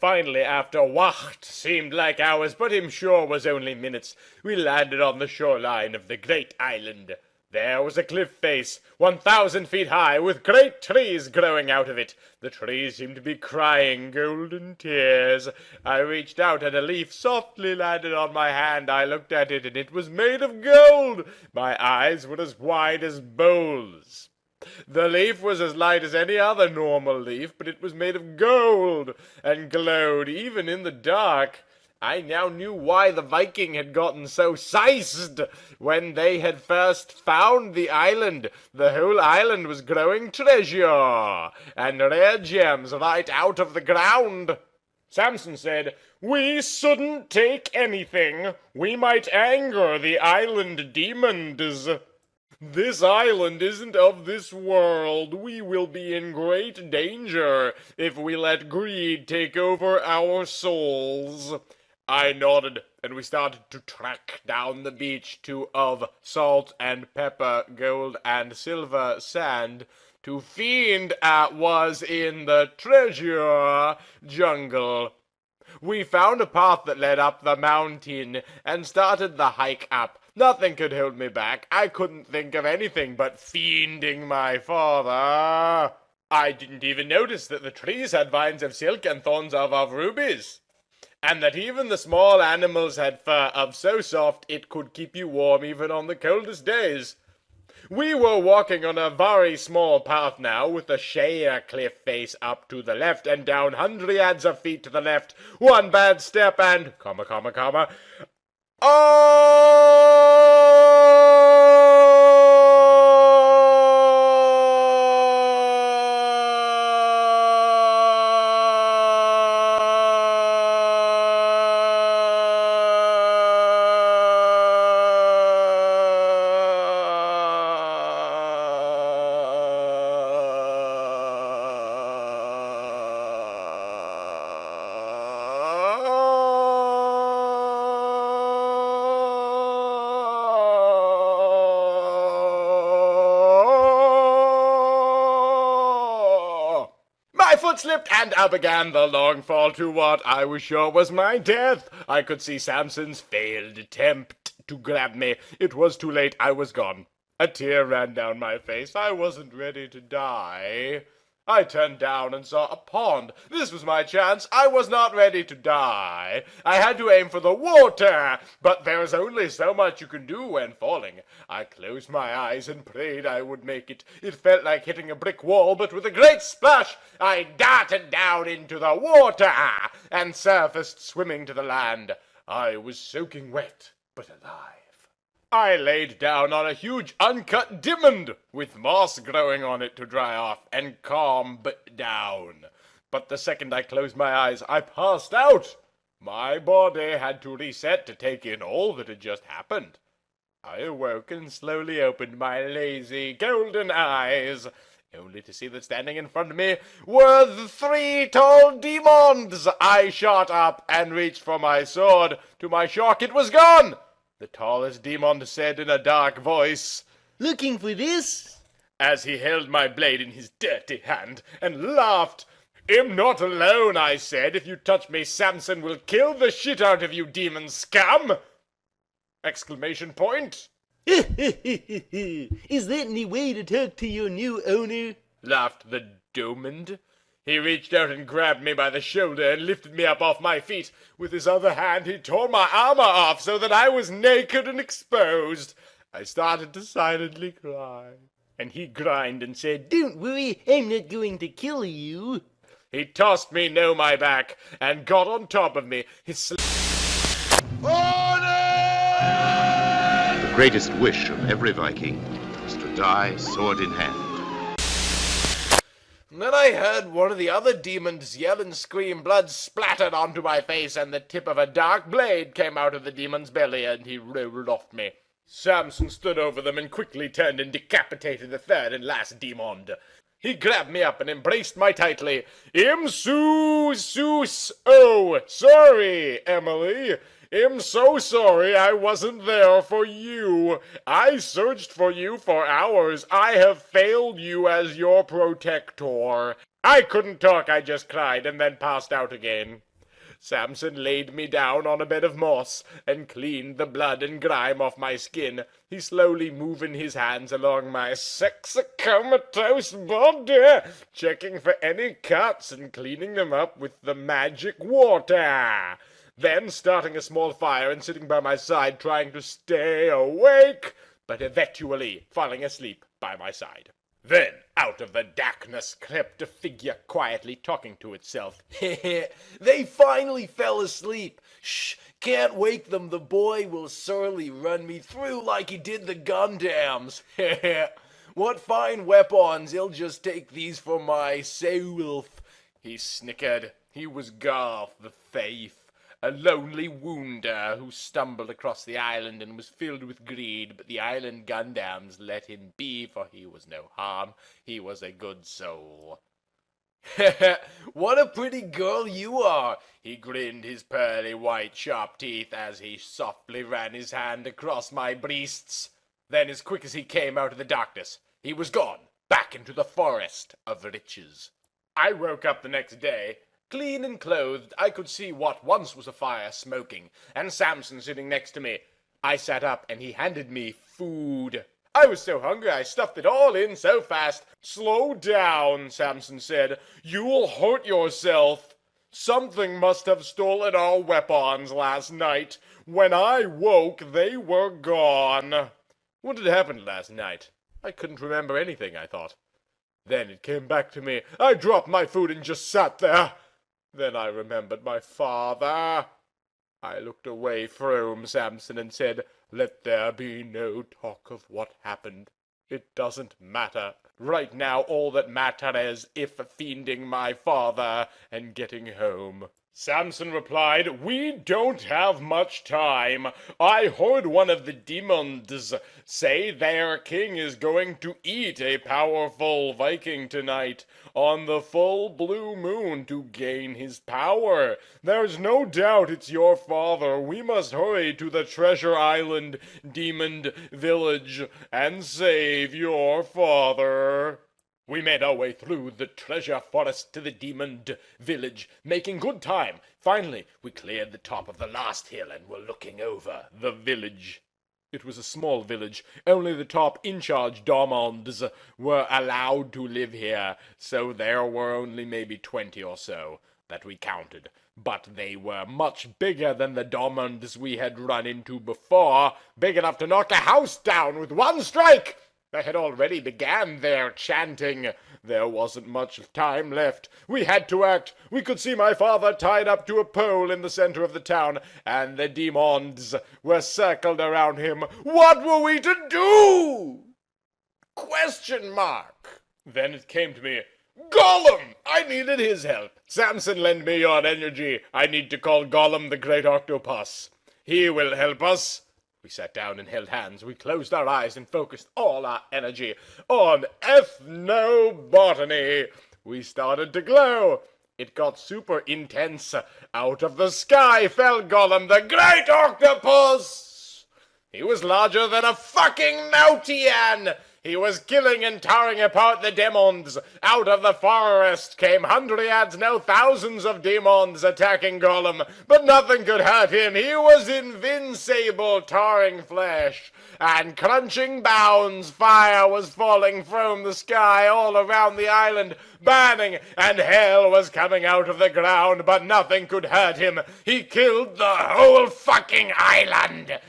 Finally, after what seemed like hours, but I'm sure was only minutes, we landed on the shoreline of the great island. There was a cliff face, 1,000 feet high, with great trees growing out of it. The trees seemed to be crying golden tears. I reached out and a leaf softly landed on my hand. I looked at it and it was made of gold. My eyes were as wide as bowls. The leaf was as light as any other normal leaf, but it was made of gold and glowed even in the dark. I now knew why the Viking had gotten so sized when they had first found the island. The whole island was growing treasure and rare gems right out of the ground. Samson said, "We shouldn't take anything. We might anger the island demons. This island isn't of this world. We will be in great danger if we let greed take over our souls." I nodded, and we started to trek down the beach of salt and pepper, gold and silver sand, to find was in the treasure jungle. We found a path that led up the mountain and started the hike up. Nothing could hold me back. I couldn't think of anything but fiending my father. I didn't even notice that the trees had vines of silk and thorns of rubies, and that even the small animals had fur of so soft it could keep you warm even on the coldest days. We were walking on a very small path now, with a sheer cliff face up to the left and down hundreds of feet to the left. One bad step and, my foot slipped, and up began the long fall to what I was sure was my death. I could see Samson's failed attempt to grab me. It was too late. I was gone. A tear ran down my face. I wasn't ready to die. I turned down and saw a pond. This was my chance. I was not ready to die. I had to aim for the water, but there is only so much you can do when falling. I closed my eyes and prayed I would make it. It felt like hitting a brick wall, but with a great splash, I darted down into the water and surfaced swimming to the land. I was soaking wet, but alive. I laid down on a huge uncut diamond with moss growing on it to dry off and calm down. But the second I closed my eyes, I passed out. My body had to reset to take in all that had just happened. I awoke and slowly opened my lazy golden eyes, only to see that standing in front of me were the 3 tall demons. I shot up and reached for my sword. To my shock, it was gone. The tallest demon said in a dark voice, "Looking for this?" as he held my blade in his dirty hand and laughed. "I'm not alone," I said. "If you touch me, Samson will kill the shit out of you, demon scum!" Exclamation point. "Is that any way to talk to your new owner?" laughed the Domond. He reached out and grabbed me by the shoulder and lifted me up off my feet. With his other hand, he tore my armor off so that I was naked and exposed. I started to silently cry, and he grinned and said, "Don't worry, I'm not going to kill you." He tossed me no my back and got on top of me. His The greatest wish of every Viking is to die sword in hand. Then I heard one of the other demons yell and scream. Blood splattered onto my face, and the tip of a dark blade came out of the demon's belly, and he rolled off me. Samson stood over them and quickly turned and decapitated the third and last demon. He grabbed me up and embraced me tightly. "Oh, sorry, Emily. I'm so sorry I wasn't there for you. I searched for you for hours. I have failed you as your protector." I couldn't talk. I just cried and then passed out again. Samson laid me down on a bed of moss and cleaned the blood and grime off my skin. He slowly moving his hands along my sexy-comatose body, checking for any cuts and cleaning them up with the magic water. Then starting a small fire and sitting by my side trying to stay awake, but eventually falling asleep by my side. Then, out of the darkness crept a figure quietly talking to itself. They finally fell asleep. Shh, can't wake them. The boy will surely run me through like he did the Gundams. What fine weapons. He'll just take these for myself. He snickered. He was Garth the Thief, a lonely wounder who stumbled across the island and was filled with greed, but the island Gundams let him be, for he was no harm. He was a good soul. What a pretty girl you are! He grinned his pearly white sharp teeth as he softly ran his hand across my breasts. Then, as quick as he came out of the darkness, he was gone, back into the forest of riches. I woke up the next day. Clean and clothed, I could see what once was a fire smoking, and Samson sitting next to me. I sat up, and he handed me food. I was so hungry I stuffed it all in so fast. "Slow down," Samson said. "You'll hurt yourself. Something must have stolen our weapons last night. When I woke, they were gone." What had happened last night? I couldn't remember anything, I thought. Then it came back to me. I dropped my food and just sat there. Then I remembered my father. I looked away from Samson and said, "Let there be no talk of what happened. It doesn't matter. Right now all that matters is finding my father and getting home." Samson replied, "We don't have much time. I heard one of the demons say their king is going to eat a powerful Viking tonight on the full blue moon to gain his power. There's no doubt it's your father. We must hurry to the Treasure Island Demon Village and save your father." We made our way through the treasure forest to the Demon Village, making good time. Finally, we cleared the top of the last hill and were looking over the village. It was a small village. Only the top in-charge Dormonds were allowed to live here, so there were only maybe 20 or so that we counted. But they were much bigger than the Dormonds we had run into before, big enough to knock a house down with one strike. They had already began their chanting. There wasn't much time left. We had to act. We could see my father tied up to a pole in the center of the town, and the demons were circled around him. What were we to do? Question mark. Then it came to me. Gollum! I needed his help. Samson, lend me your energy. I need to call Gollum the Great Octopus. He will help us. We sat down and held hands. We closed our eyes and focused all our energy on ethnobotany. We started to glow. It got super intense. Out of the sky fell Gollum, the Great Octopus. He was larger than a fucking Nautian. He was killing and tearing apart the demons. Out of the forest came hundreds, no thousands of demons attacking Gollum, but nothing could hurt him. He was invincible, tearing flesh and crunching bones. Fire was falling from the sky all around the island, burning, and hell was coming out of the ground, but nothing could hurt him. He killed the whole fucking island.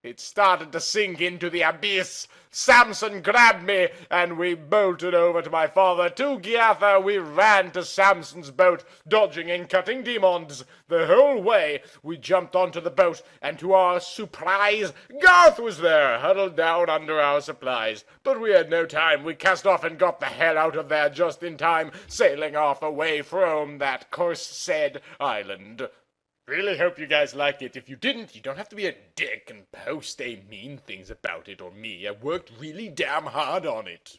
It started to sink into the abyss. Samson grabbed me, and we bolted over to my father. Together we ran to Samson's boat, dodging and cutting demons. The whole way we jumped onto the boat, and to our surprise, Garth was there, huddled down under our supplies. But we had no time. We cast off and got the hell out of there just in time, sailing off away from that curse-said island. Really hope you guys liked it. If you didn't, you don't have to be a dick and post mean things about it or me. I worked really damn hard on it.